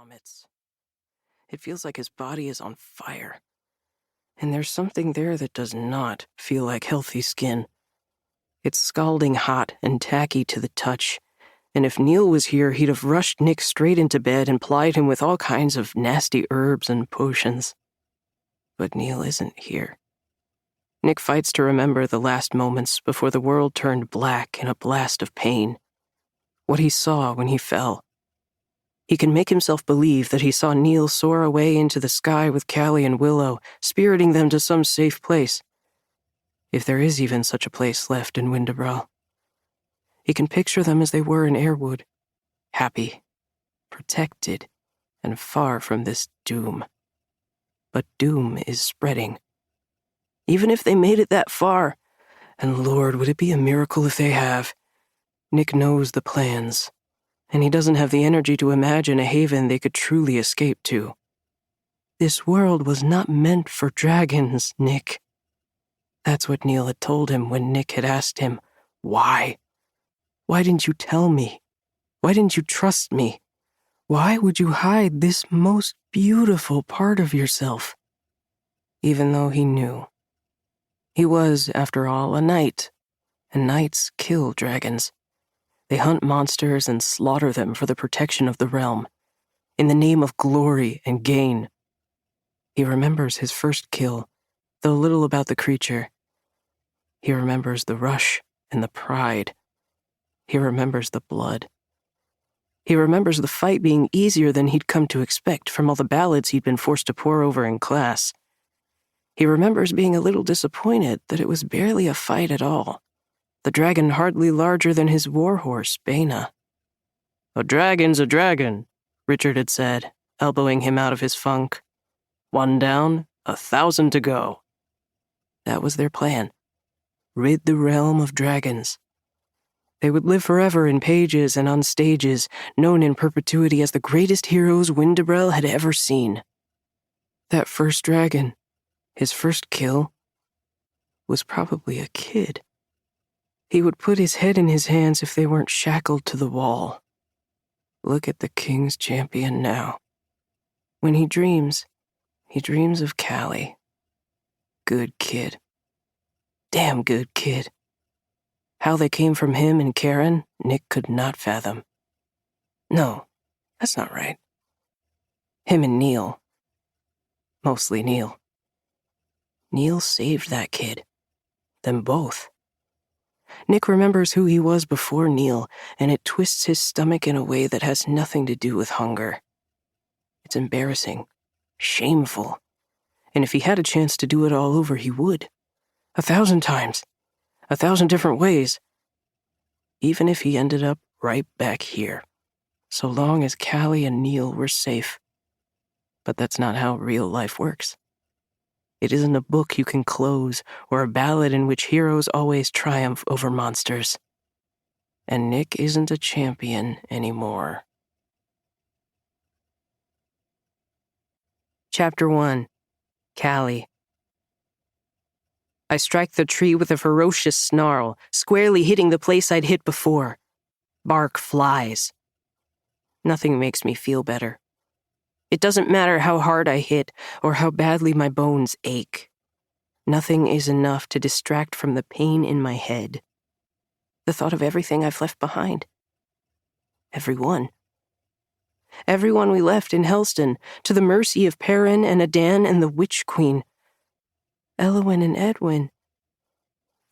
vomits. It feels like his body is on fire. And there's something there that does not feel like healthy skin. It's scalding hot and tacky to the touch, and if Neil was here, he'd have rushed Nick straight into bed and plied him with all kinds of nasty herbs and potions. But Neil isn't here. Nick fights to remember the last moments before the world turned black in a blast of pain. What he saw when he fell. He can make himself believe that he saw Neil soar away into the sky with Callie and Willow, spiriting them to some safe place. If there is even such a place left in Windabral. He can picture them as they were in Airwood, happy, protected, and far from this doom. But doom is spreading. Even if they made it that far, and Lord, would it be a miracle if they have, Nick knows the plans, and he doesn't have the energy to imagine a haven they could truly escape to. This world was not meant for dragons, Nick. That's what Neil had told him when Nick had asked him, why? Why didn't you tell me? Why didn't you trust me? Why would you hide this most beautiful part of yourself? Even though he knew. He was, after all, a knight, and knights kill dragons. They hunt monsters and slaughter them for the protection of the realm, in the name of glory and gain. He remembers his first kill, though little about the creature. He remembers the rush and the pride. He remembers the blood. He remembers the fight being easier than he'd come to expect from all the ballads he'd been forced to pore over in class. He remembers being a little disappointed that it was barely a fight at all, the dragon hardly larger than his warhorse, Baina. "A dragon's a dragon," Richard had said, elbowing him out of his funk. "One down, 1,000 to go." That was their plan. Rid the realm of dragons. They would live forever in pages and on stages, known in perpetuity as the greatest heroes Windabral had ever seen. That first dragon, his first kill, was probably a kid. He would put his head in his hands if they weren't shackled to the wall. Look at the king's champion now. When he dreams of Callie. Good kid. Damn good kid. How they came from him and Karen, Nick could not fathom. No, that's not right. Him and Neil. Mostly Neil. Neil saved that kid. Them both. Nick remembers who he was before Neil, and it twists his stomach in a way that has nothing to do with hunger. It's embarrassing, shameful, and if he had a chance to do it all over, he would. 1,000 times. 1,000 different ways. Even if he ended up right back here, so long as Callie and Neil were safe. But that's not how real life works. It isn't a book you can close or a ballad in which heroes always triumph over monsters. And Nick isn't a champion anymore. Chapter 1. Callie. I strike the tree with a ferocious snarl, squarely hitting the place I'd hit before. Bark flies. Nothing makes me feel better. It doesn't matter how hard I hit or how badly my bones ache. Nothing is enough to distract from the pain in my head. The thought of everything I've left behind. Everyone. Everyone we left in Helston, to the mercy of Perrin and Adan and the Witch Queen. Elowen and Edwyn.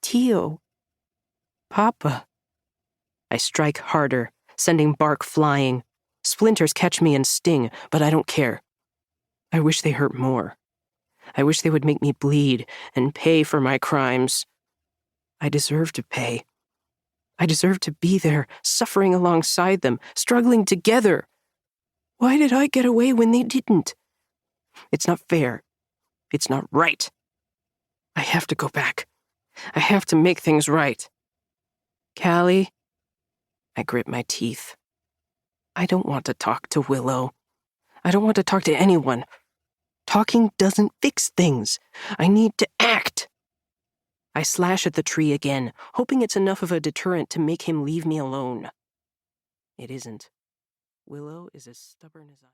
Tio. Papa. I strike harder, sending bark flying. Splinters catch me and sting, but I don't care. I wish they hurt more. I wish they would make me bleed and pay for my crimes. I deserve to pay. I deserve to be there, suffering alongside them, struggling together. Why did I get away when they didn't? It's not fair. It's not right. I have to go back. I have to make things right. Callie. I grit my teeth. I don't want to talk to Willow. I don't want to talk to anyone. Talking doesn't fix things. I need to act. I slash at the tree again, hoping it's enough of a deterrent to make him leave me alone. It isn't. Willow is as stubborn as I.